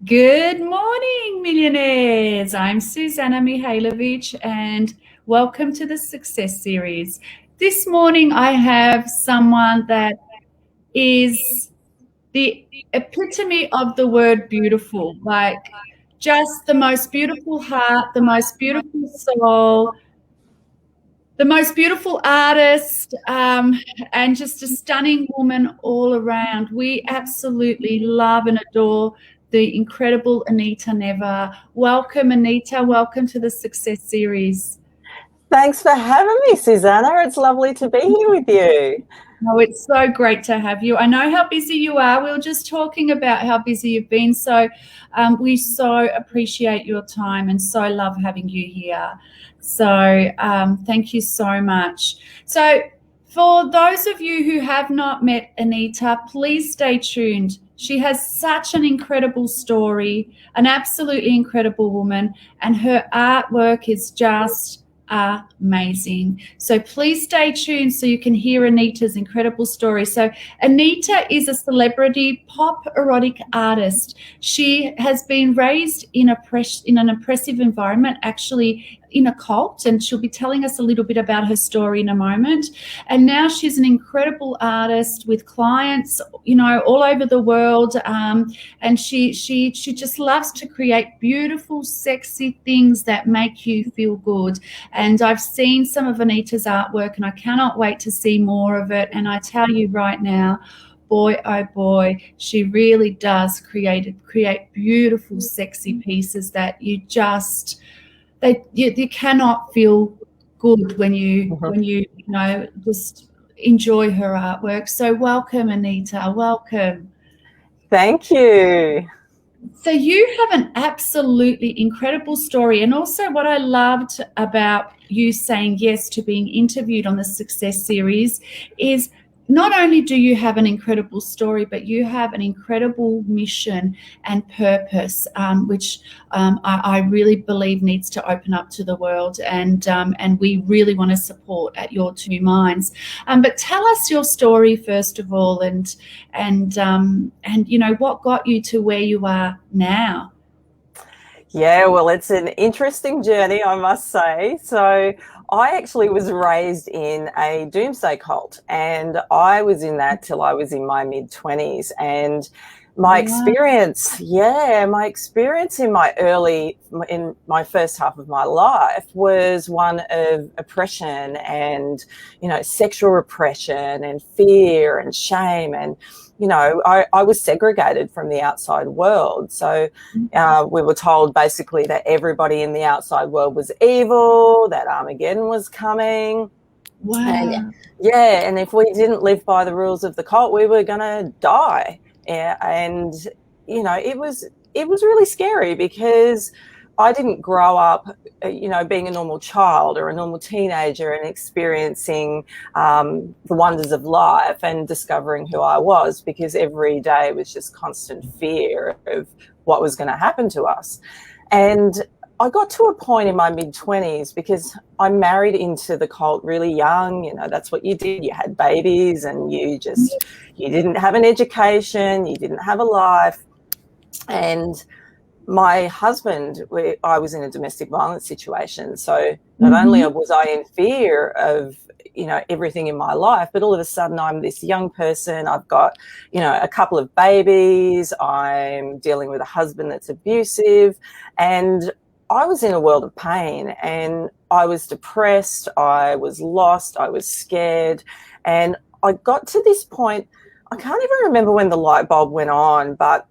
Good morning, millionaires. I'm Suzana Mihajlovic, and welcome to the Success Series. This morning, I have someone that is the epitome of the word beautiful, like just the most beautiful heart, the most beautiful soul, the most beautiful artist, and just a stunning woman all around. We absolutely love and adore the incredible Anita Nevar. Welcome, Anita. Welcome to the Success Series. Thanks for having me, Susanna. It's lovely to be here with you. Oh, it's so great to have you. I know how busy you are. We were just talking about how busy you've been. So we so appreciate your time and so love having you here. So thank you so much. So for those of you who have not met Anita, please stay tuned. She has such an incredible story, an absolutely incredible woman, and her artwork is just amazing. So please stay tuned so you can hear Anita's incredible story. So Anita is a celebrity pop erotic artist. She has been raised in an oppressive environment, actually in a cult, and she'll be telling us a little bit about her story in a moment. And now she's an incredible artist with clients, all over the world. And she just loves to create beautiful, sexy things that make you feel good. And I've seen some of Anita's artwork, and I cannot wait to see more of it. And I tell you right now, boy, oh boy, she really does create beautiful, sexy pieces that you cannot feel good when you just enjoy her artwork. So welcome, Anita. Welcome. Thank you. So you have an absolutely incredible story. And also what I loved about you saying yes to being interviewed on the Success Series is not only do you have an incredible story, but you have an incredible mission and purpose, which I really believe needs to open up to the world, and we really want to support at Your Two Minds. But tell us your story first of all, and what got you to where you are now. Yeah, well, it's an interesting journey, I must say. So I actually was raised in a doomsday cult, and I was in that till I was in my mid-20s. And my experience, in my first half of my life was one of oppression and, sexual repression and fear and shame. And, I was segregated from the outside world. So we were told basically that everybody in the outside world was evil, that Armageddon was coming. Wow. And if we didn't live by the rules of the cult, we were going to die. Yeah, and it was really scary because I didn't grow up, being a normal child or a normal teenager and experiencing the wonders of life and discovering who I was, because every day was just constant fear of what was going to happen to us. And I got to a point in my mid-20s because I married into the cult really young. That's what you did. You had babies and you didn't have an education, you didn't have a life. And my husband, I was in a domestic violence situation. So not only was I in fear of, everything in my life, but all of a sudden I'm this young person. I've got, a couple of babies. I'm dealing with a husband that's abusive. And I was in a world of pain, and I was depressed, I was lost, I was scared. And I got to this point, I can't even remember when the light bulb went on, but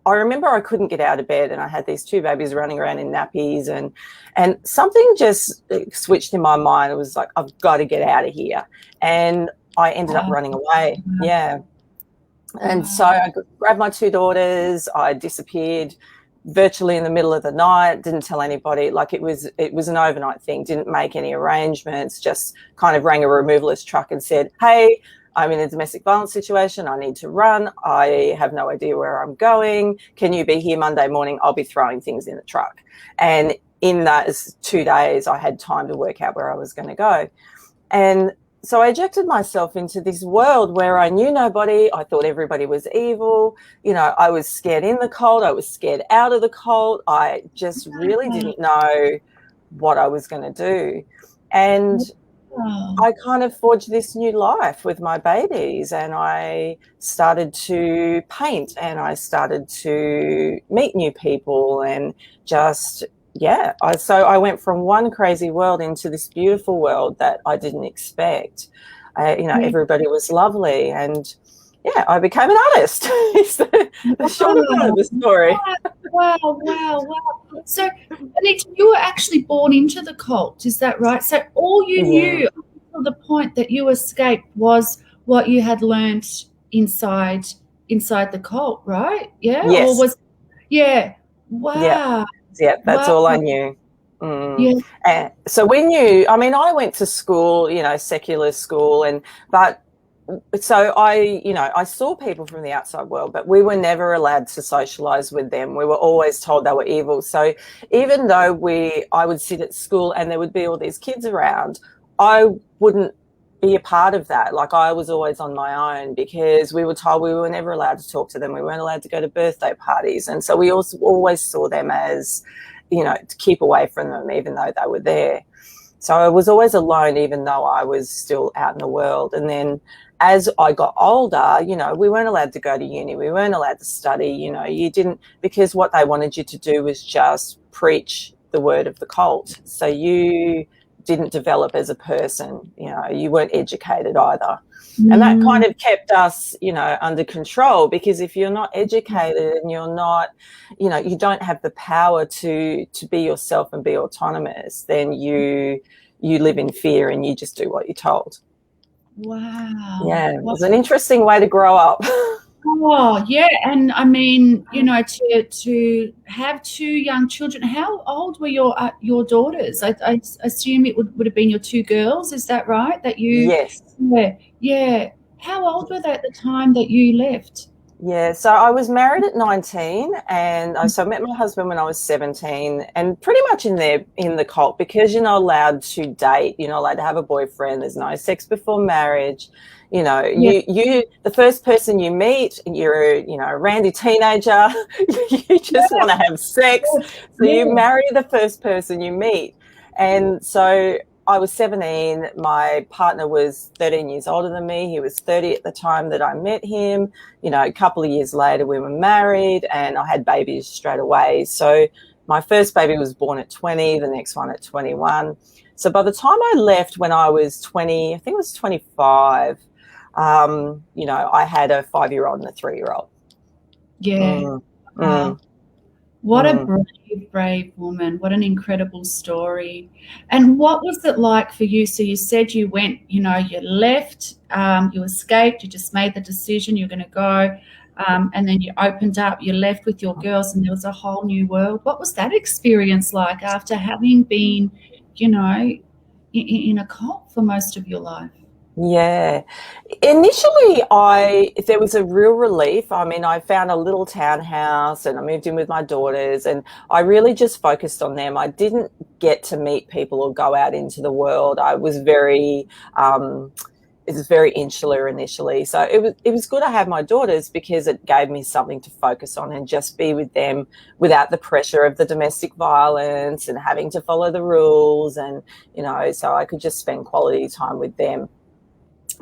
I remember I couldn't get out of bed, and I had these two babies running around in nappies, and something just switched in my mind. It was like, I've got to get out of here. And I ended up running away. Yeah. And so I grabbed my two daughters, I disappeared virtually in the middle of the night, didn't tell anybody. Like it was an overnight thing, didn't make any arrangements, just kind of rang a removalist truck and said, hey, I'm in a domestic violence situation, I need to run, I have no idea where I'm going, can you be here Monday morning? I'll be throwing things in the truck. And in those 2 days I had time to work out where I was going to go. And so I ejected myself into this world where I knew nobody. I thought everybody was evil. You know, I was scared in the cult. I was scared out of the cult. I just really didn't know what I was going to do. And I kind of forged this new life with my babies, and I started to paint, and I started to meet new people, and just, yeah. So I went from one crazy world into this beautiful world that I didn't expect. You know, everybody was lovely, and yeah, I became an artist. It's the shorter part of the story. Wow. So, Anita, you were actually born into the cult, is that right? So all you knew to the point that you escaped was what you had learned inside the cult, right? Yeah? Yes. Or was, wow. Yeah, that's all I knew. Yeah. And so we knew, I mean, I went to school, you know, secular school, but so I saw people from the outside world, but we were never allowed to socialize with them. We were always told they were evil. So even though I would sit at school and there would be all these kids around, I wouldn't be a part of that. Like, I was always on my own because we were told we were never allowed to talk to them. We weren't allowed to go to birthday parties. And so we also always saw them as, you know, to keep away from them, even though they were there. So I was always alone, even though I was still out in the world. And then as I got older, you know, we weren't allowed to go to uni. We weren't allowed to study. You know, you didn't, because what they wanted you to do was just preach the word of the cult. So you didn't develop as a person. You know, you weren't educated either. And that kind of kept us, you know, under control, because if you're not educated and you're not, you know, you don't have the power to be yourself and be autonomous, then you live in fear and you just do what you're told. Wow. Yeah, it was an interesting way to grow up. Oh, yeah. And I mean, you know, to have two young children, how old were your daughters? I assume it would have been your two girls. Is that right? That you, Yes. Yeah. How old were they at the time that you left? Yeah, so I was married at 19, and I met my husband when I was 17, and pretty much in the cult, because you're not allowed to date, you're not allowed to have a boyfriend, there's no sex before marriage. You know, you the first person you meet, you're a randy teenager, you just want to have sex, so you marry the first person you meet. And so I was 17. My partner was 13 years older than me. He was 30 at the time that I met him. You know, a couple of years later, we were married, and I had babies straight away. So my first baby was born at 20, the next one at 21. So by the time I left when I was 20, I think it was 25, you know, I had a 5-year-old and a 3-year-old. Yeah. Wow. What a brave woman. What an incredible story. And what was it like for you? So you said you went, you know, you left, you escaped, you just made the decision you're going to go, and then you opened up, you left with your girls, and there was a whole new world. What was that experience like after having been, you know, in a cult for most of your life? Yeah. Initially, there was a real relief. I mean, I found a little townhouse and I moved in with my daughters, and I really just focused on them. I didn't get to meet people or go out into the world. I was very insular initially. So it was good to have my daughters, because it gave me something to focus on and just be with them without the pressure of the domestic violence and having to follow the rules, and, you know, so I could just spend quality time with them.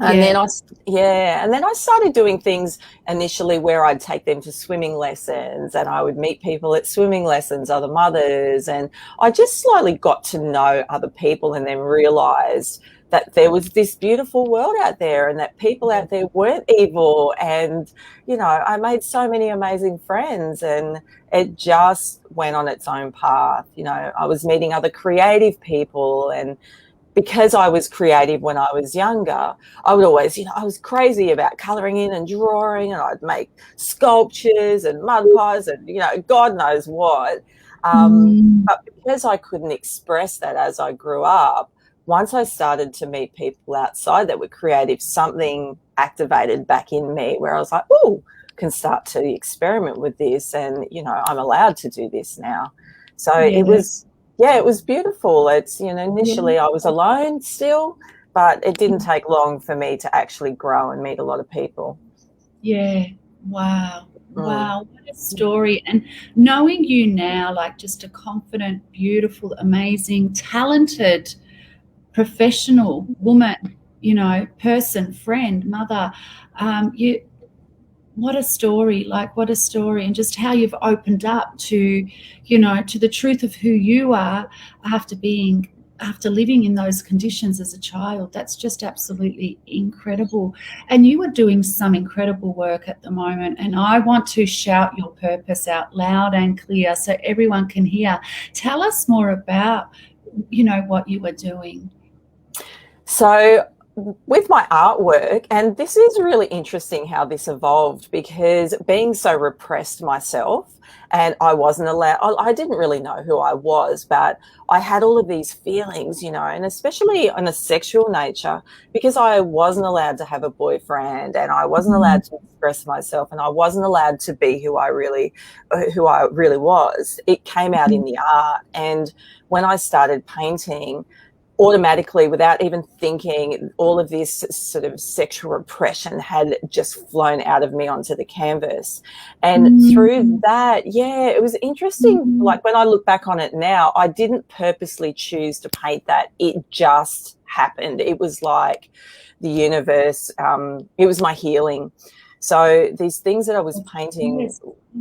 And then I started doing things initially where I'd take them to swimming lessons, and I would meet people at swimming lessons, other mothers, and I just slowly got to know other people, and then realized that there was this beautiful world out there, and that people out there weren't evil. And, you know, I made so many amazing friends, and it just went on its own path. You know, I was meeting other creative people, and because I was creative when I was younger, I would always, you know, I was crazy about colouring in and drawing, and I'd make sculptures and mud pies and, you know, God knows what. But because I couldn't express that as I grew up, once I started to meet people outside that were creative, something activated back in me where I was like, oh, can start to experiment with this, and, you know, I'm allowed to do this now. So it was beautiful. It's, you know, initially I was alone still, but it didn't take long for me to actually grow and meet a lot of people. Yeah. Wow. Wow. What a story. And knowing you now, like just a confident, beautiful, amazing, talented, professional woman, you know, person, friend, mother, what a story, like what a story, and just how you've opened up to, you know, to the truth of who you are after living in those conditions as a child. That's just absolutely incredible. And you are doing some incredible work at the moment, and I want to shout your purpose out loud and clear so everyone can hear. Tell us more about, you know, what you are doing. So with my artwork, and this is really interesting how this evolved, because being so repressed myself, and I wasn't allowed, I didn't really know who I was, but I had all of these feelings, you know, and especially on a sexual nature, because I wasn't allowed to have a boyfriend, and I wasn't allowed to express myself, and I wasn't allowed to be who I really was. It came out in the art. And when I started painting, automatically, without even thinking, all of this sort of sexual repression had just flown out of me onto the canvas. And through that, yeah, it was interesting. Like when I look back on it now, I didn't purposely choose to paint that. It just happened. It was like the universe, it was my healing. So these things that I was painting,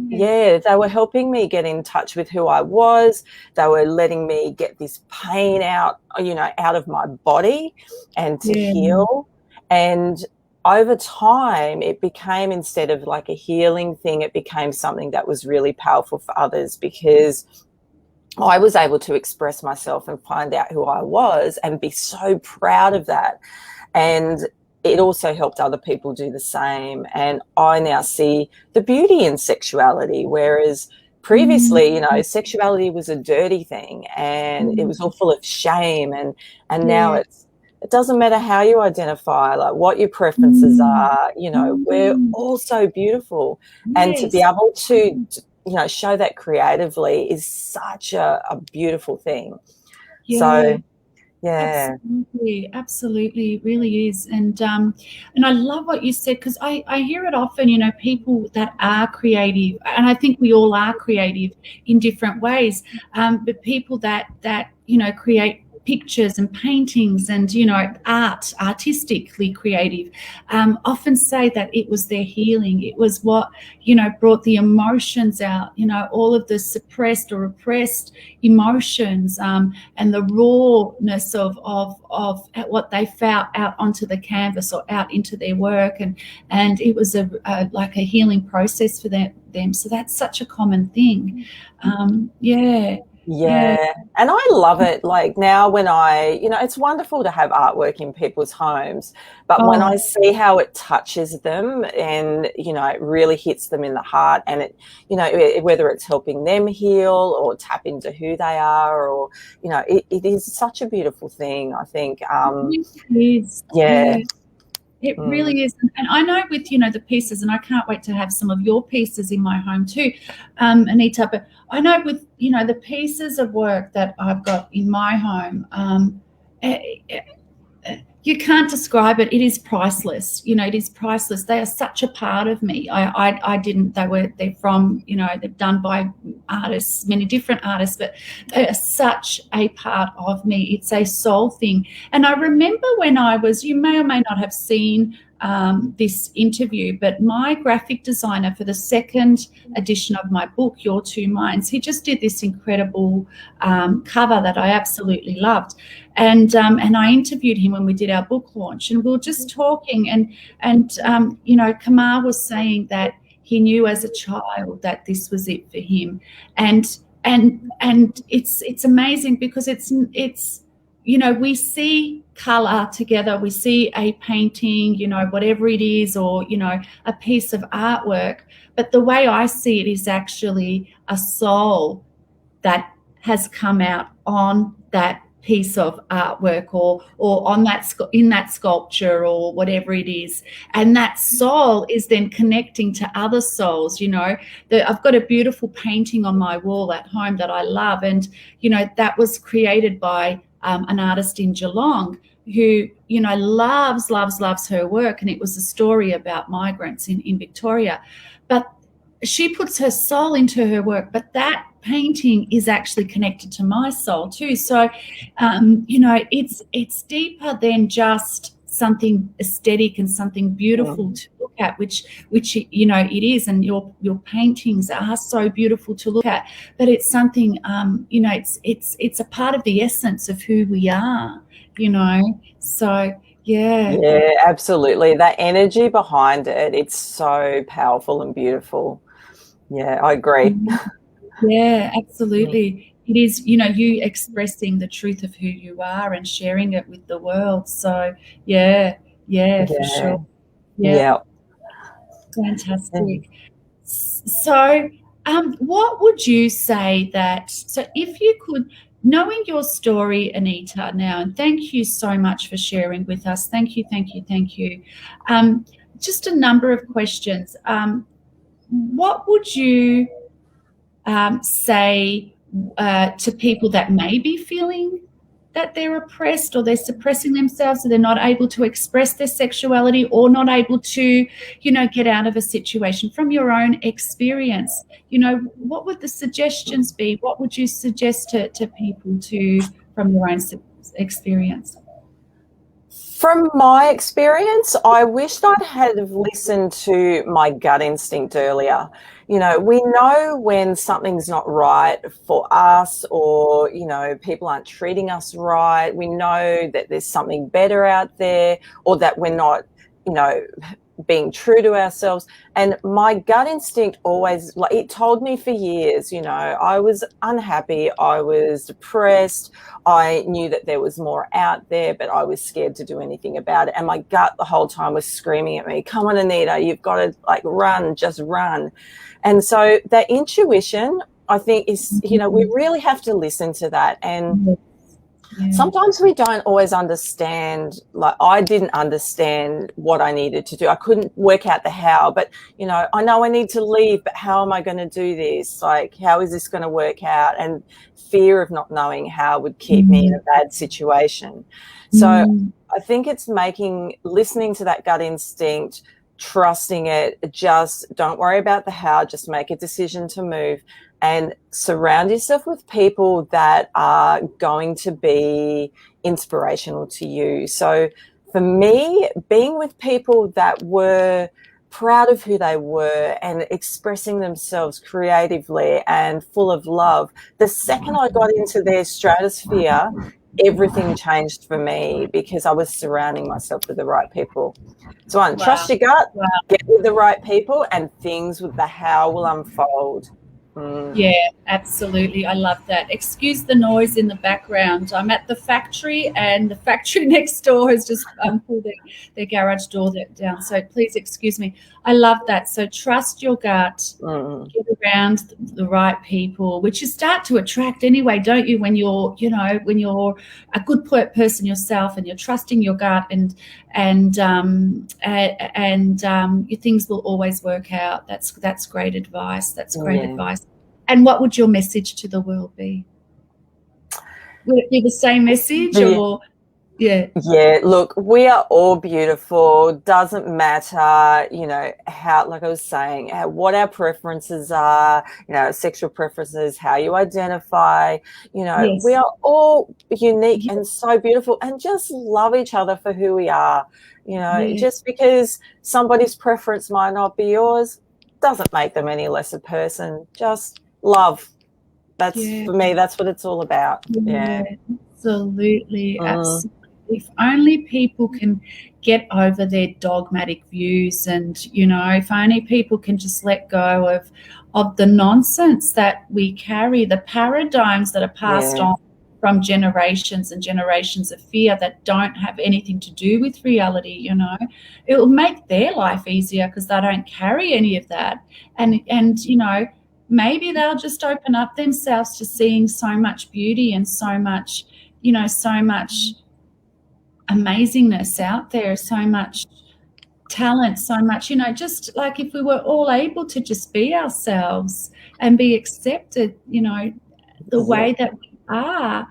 yeah, they were helping me get in touch with who I was. They were letting me get this pain out, you know, out of my body and to heal. And over time, it became, instead of like a healing thing, it became something that was really powerful for others, because I was able to express myself and find out who I was and be so proud of that. And it also helped other people do the same. And I now see the beauty in sexuality, whereas previously, you know, sexuality was a dirty thing and it was all full of shame. And now it doesn't matter how you identify, like what your preferences are, you know, we're all so beautiful. And to be able to, you know, show that creatively is such a beautiful thing. So yeah, absolutely, it really is. And I love what you said, because I hear it often, you know, people that are creative, and I think we all are creative in different ways, but people that you know, create pictures and paintings and, you know, artistically creative, often say that it was their healing. It was what, you know, brought the emotions out, you know, all of the suppressed or repressed emotions, and the rawness of what they felt out onto the canvas or out into their work, and it was like a healing process for them. So that's such a common thing. Yeah. And I love it. Like now when you know, it's wonderful to have artwork in people's homes, but when I see how it touches them and, you know, it really hits them in the heart, and it, you know, whether it's helping them heal or tap into who they are, or, you know, it is such a beautiful thing, I think. It is. Yeah. It really is. And I know with, you know, the pieces, and I can't wait to have some of your pieces in my home too, Anita, but I know with, you know, the pieces of work that I've got in my home, you can't describe it. It is priceless. You know, it is priceless. They are such a part of me. They're from, you know, they're done by artists, many different artists, but they are such a part of me. It's a soul thing. And I remember when you may or may not have seen this interview, but my graphic designer for the second edition of my book, Your Two Minds, he just did this incredible cover that I absolutely loved. And I interviewed him when we did our book launch, and we were just talking, and you know, Kamar was saying that he knew as a child that this was it for him, and it's amazing, because it's you know, we see color together, we see a painting, you know, whatever it is, or, you know, a piece of artwork, but the way I see it is actually a soul that has come out on that piece of artwork, or on that in that sculpture, or whatever it is, and that soul is then connecting to other souls. You know, I've got a beautiful painting on my wall at home that I love, and, you know, that was created by an artist in Geelong, who, you know, loves her work, and it was a story about migrants in Victoria. But she puts her soul into her work, but that painting is actually connected to my soul too. So, you know, it's deeper than just something aesthetic and something beautiful to look at, which you know it is, and your paintings are so beautiful to look at. But it's something, you know, it's a part of the essence of who we are, you know. So yeah. Yeah, absolutely. That energy behind it, it's so powerful and beautiful. Yeah, I agree. Yeah, absolutely. It is, you know, you expressing the truth of who you are and sharing it with the world. So yeah, for Yeah. sure. Yeah, Yeah. fantastic. So, what would you say that, so if you could, knowing your story, Anita, now, and thank you so much for sharing with us. Thank you, thank you, thank you. Just a number of questions. What would you say to people that may be feeling that they're oppressed, or they're suppressing themselves, or they're not able to express their sexuality, or not able to, you know, get out of a situation? From your own experience, you know, what would the suggestions be? What would you suggest to people from your own experience? From my experience, I wished I'd had listened to my gut instinct earlier. You know, we know when something's not right for us, or, you know, people aren't treating us right. We know that there's something better out there, or that we're not, you know, being true to ourselves. And my gut instinct always, like, it told me for years, you know, I was unhappy, I was depressed, I knew that there was more out there, but I was scared to do anything about it. And my gut the whole time was screaming at me, come on, Anita, you've got to, like, run, just run. And so that intuition, I think, is, you know, we really have to listen to that. And sometimes we don't always understand. Like, I didn't understand what I needed to do. I couldn't work out the how, but, you know I need to leave, but how am I going to do this? Like, how is this going to work out? And fear of not knowing how would keep me in a bad situation. So I think it's listening to that gut instinct, trusting it, just don't worry about the how, just make a decision to move, and surround yourself with people that are going to be inspirational to you. So for me, being with people that were proud of who they were and expressing themselves creatively and full of love, the second I got into their stratosphere, everything changed for me, because I was surrounding myself with the right people. So trust your gut, get with the right people, and things with the how will unfold. Yeah, absolutely. I love that. Excuse the noise in the background. I'm at the factory, and the factory next door has just pulled their garage door down. So please excuse me. I love that. So trust your gut, get around the right people, which you start to attract anyway, don't you? When you're, you know, when you're a good person yourself, and you're trusting your gut, and your things will always work out. That's great advice. That's great advice. And what would your message to the world be? Would it be the same message, or? Yeah, look, we are all beautiful. Doesn't matter, you know, how, like I was saying, what our preferences are, you know, sexual preferences, how you identify, you know, we are all unique and so beautiful, and just love each other for who we are. You know, just because somebody's preference might not be yours doesn't make them any less a person. Just love. That's for me, that's what it's all about. Absolutely. If only people can get over their dogmatic views, and, you know, if only people can just let go of the nonsense that we carry, the paradigms that are passed on from generations and generations of fear that don't have anything to do with reality, you know. It will make their life easier because they don't carry any of that. And you know, maybe they'll just open up themselves to seeing so much beauty and so much, you know, so much amazingness out there, so much talent, so much, you know, just like if we were all able to just be ourselves and be accepted, you know, the way that we are,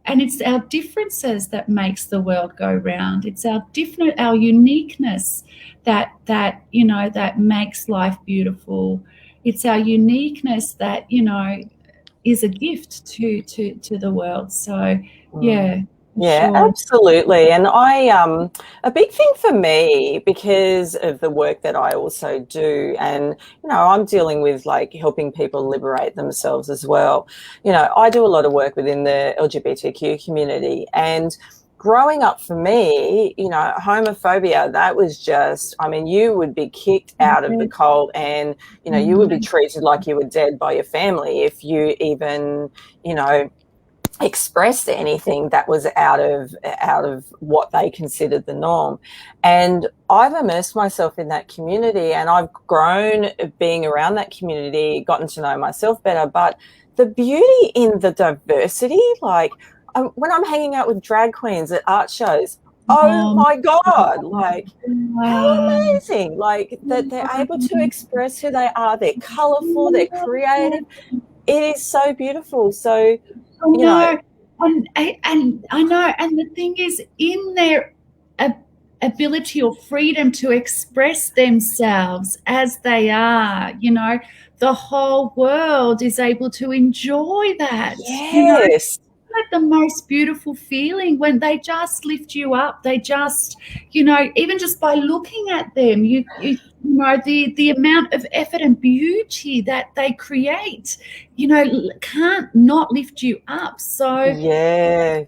and it's our differences that makes the world go round. It's our uniqueness that you know, that makes life beautiful. It's our uniqueness that, you know, is a gift to the world. So yeah. Yeah, Sure. absolutely. And a big thing for me, because of the work that I also do, and, you know, I'm dealing with like helping people liberate themselves as well. You know, I do a lot of work within the LGBTQ community, and growing up for me, you know, homophobia, that was just, I mean, you would be kicked out of the cult, and, you know, you would be treated like you were dead by your family if you even, you know, expressed anything that was out of what they considered the norm. And I've immersed myself in that community, and I've grown being around that community, gotten to know myself better. But the beauty in the diversity, like when I'm hanging out with drag queens at art shows, oh my God, like how amazing, like that they're able to express who they are. They're colorful, they're creative. It is so beautiful. So, you know, and I know, and the thing is, in their ability or freedom to express themselves as they are, you know, the whole world is able to enjoy that. You know, yes. like the most beautiful feeling when they just lift you up. They just, you know, even just by looking at them, you know, the amount of effort and beauty that they create, you know, can't not lift you up. So yeah.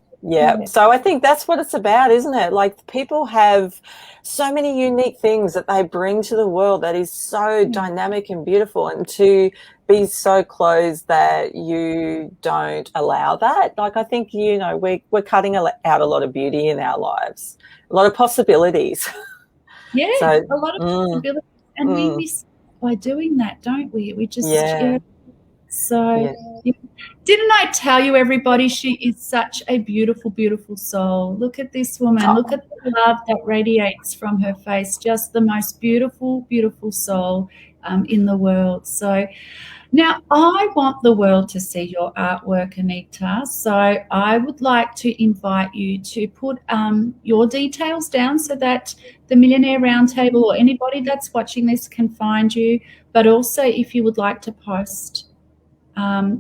So I think that's what it's about, isn't it? Like, people have so many unique things that they bring to the world that is so dynamic and beautiful, and to be so closed that you don't allow that. Like, I think, you know, we're cutting out a lot of beauty in our lives, a lot of possibilities. yeah, So, a lot of possibilities, and we miss by doing that, don't we? We just So didn't I tell you, everybody, she is such a beautiful, beautiful soul. Look at this woman. Look at the love that radiates from her face. Just the most beautiful, beautiful soul in the world. So now I want the world to see your artwork, Anita. So I would like to invite you to put your details down so that the Millionaire Roundtable or anybody that's watching this can find you. But also, if you would like to post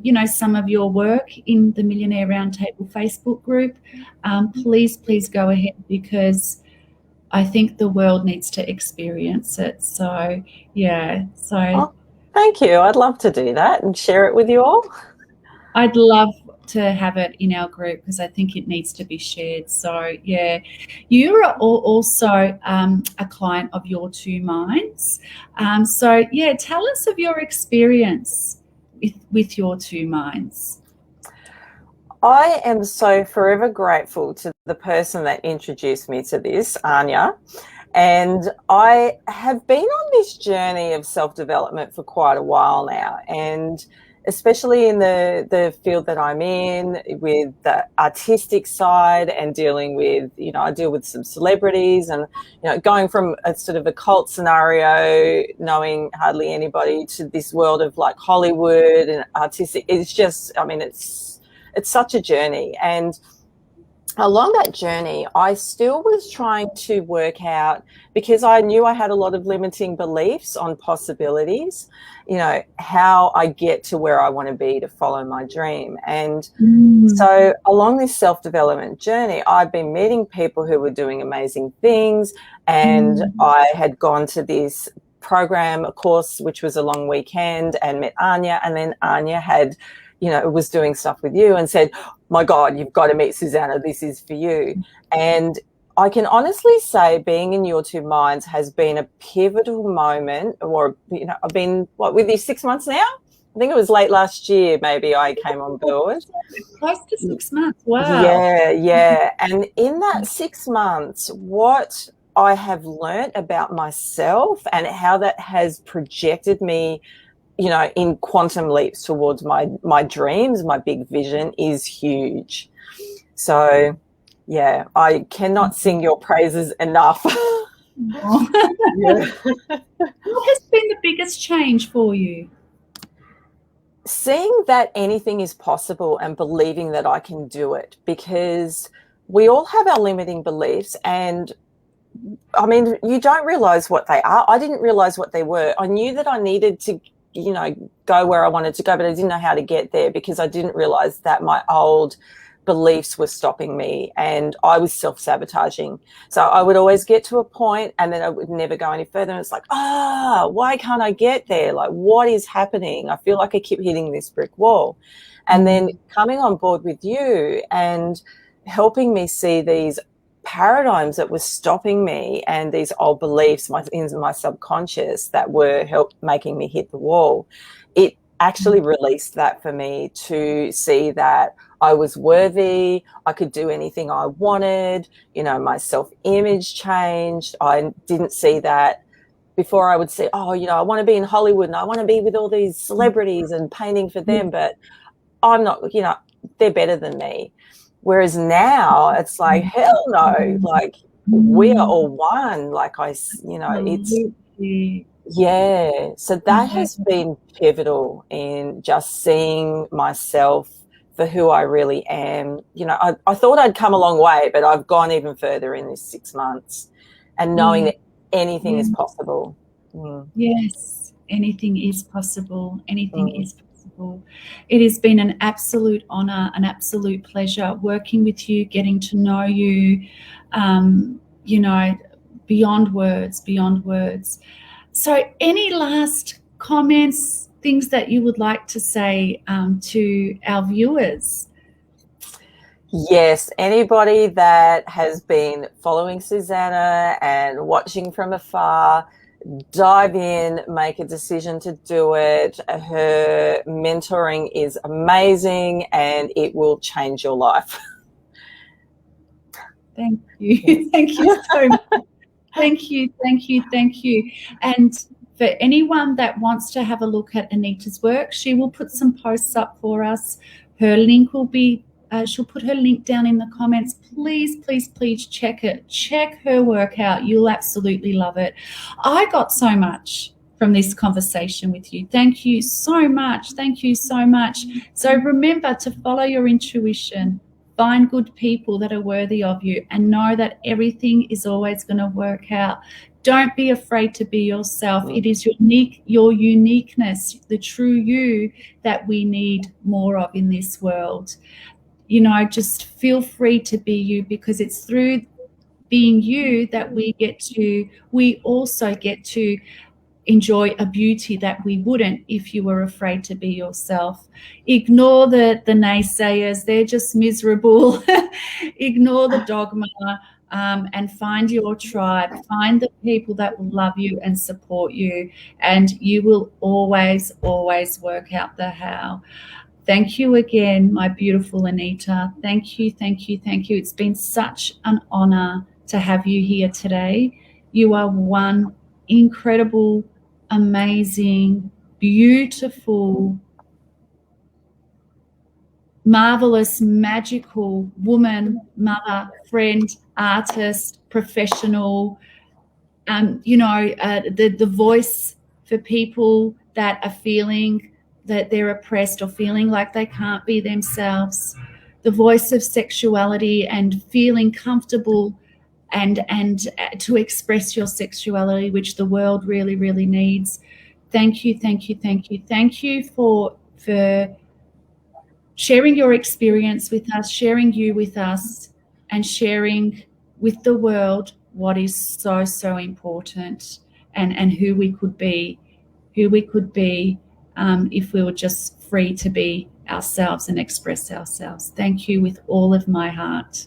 you know, some of your work in the Millionaire Roundtable Facebook group, please go ahead, because I think the world needs to experience it. So, yeah. So, oh, thank you. I'd love to do that and share it with you all. I'd love to have it in our group because I think it needs to be shared. So, yeah, you are also a client of Your Two Minds. So, yeah, tell us of your experience with Your Two Minds. I am so forever grateful to the person that introduced me to this, Anya. And I have been on this journey of self-development for quite a while now. And especially in the field that I'm in, with the artistic side, and dealing with, you know, I deal with some celebrities, and, you know, going from a sort of a cult scenario, knowing hardly anybody, to this world of like Hollywood and artistic. It's just, I mean, it's such a journey. And along that journey, I still was trying to work out, because I knew I had a lot of limiting beliefs on possibilities, you know, how I get to where I want to be to follow my dream. And so along this self-development journey, I've been meeting people who were doing amazing things. And I had gone to this program, a course, which was a long weekend, and met Anya. And then Anya had, you know, was doing stuff with you and said, my God, you've got to meet Suzana. This is for you. And I can honestly say being in Your Two Minds has been a pivotal moment. Or, you know, I've been, with you 6 months now? I think it was late last year maybe I came on board. Close to 6 months. Wow. Yeah. And in that 6 months, what I have learned about myself and how that has projected me, you know, in quantum leaps towards my dreams, my big vision, is huge. So, yeah, I cannot sing your praises enough. What has been the biggest change for you? seeing that anything is possible and believing that I can do it, because we all have our limiting beliefs, and I mean, you don't realize what they are. I didn't realize what they were. I knew that I needed to, go where I wanted to go, but I didn't know how to get there because I didn't realize that my old beliefs were stopping me and I was self-sabotaging. So I would always get to a point and then I would never go any further. And it's like, why can't I get there? Like, what is happening? I feel like I keep hitting this brick wall. And then coming on board with you and helping me see these paradigms that were stopping me and these old beliefs in my subconscious that were making me hit the wall, it actually released that for me to see that I was worthy, I could do anything I wanted, my self-image changed. I didn't see that before. I would say, I want to be in Hollywood and I want to be with all these celebrities and painting for them, but I'm not, they're better than me. Whereas now it's like, hell no, like we are all one. Like it's, yeah. So that has been pivotal in just seeing myself for who I really am. I thought I'd come a long way, but I've gone even further in this 6 months and knowing that anything is possible. Yes, anything is possible. Anything is possible. It has been an absolute honor, an absolute pleasure working with you, getting to know you, beyond words, beyond words. So any last comments, things that you would like to say to our viewers? Yes, anybody that has been following Suzana and watching from afar, dive in, make a decision to do it. Her mentoring is amazing and it will change your life. Thank you. Thank you so much. Thank you, thank you, thank you. And for anyone that wants to have a look at Anita's work, she will put some posts up for us. Her link will be, she'll put her link down in the comments. Please, please, please check it. Check her work out. You'll absolutely love it. I got so much from this conversation with you. Thank you so much. Thank you so much. So remember to follow your intuition. Find good people that are worthy of you and know that everything is always going to work out. Don't be afraid to be yourself. It is your uniqueness, the true you that we need more of in this world. Just feel free to be you, because it's through being you that we also get to enjoy a beauty that we wouldn't if you were afraid to be yourself. Ignore the naysayers. They're just miserable. Ignore the dogma, and find your tribe. Find the people that will love you and support you, and you will always, always work out the how. Thank you again, my beautiful Anita. Thank you, thank you, thank you. It's been such an honor to have you here today. You are one incredible, amazing, beautiful, marvelous, magical woman, mother, friend, artist, professional, the voice for people that are feeling that they're oppressed or feeling like they can't be themselves, the voice of sexuality and feeling comfortable and to express your sexuality, which the world really, really needs. Thank you, thank you, thank you. Thank you for sharing your experience with us, sharing you with us, and sharing with the world what is so, so important, and who we could be if we were just free to be ourselves and express ourselves. Thank you with all of my heart.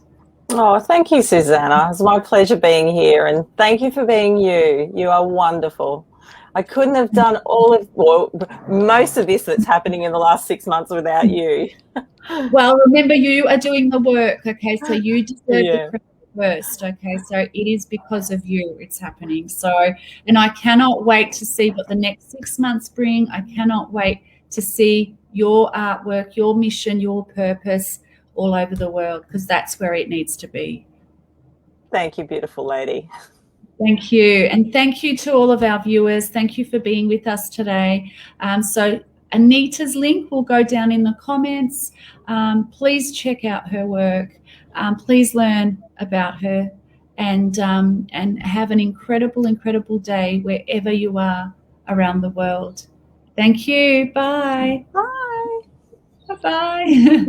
Oh, thank you, Suzana. It's my pleasure being here, and thank you for being you. You are wonderful. I couldn't have done most of this that's happening in the last 6 months without you. Well, remember, you are doing the work, okay? So you deserve the credit first, okay? So it is because of you it's happening. So, and I cannot wait to see what the next 6 months bring. I cannot wait to see your artwork, your mission, your purpose all over the world, because that's where it needs to be. Thank you, beautiful lady. Thank you. And thank you to all of our viewers. Thank you for being with us today. So Anita's link will go down in the comments. Please check out her work. Please learn about her, and have an incredible day wherever you are around the world. Thank you. Bye. Bye. Bye-bye.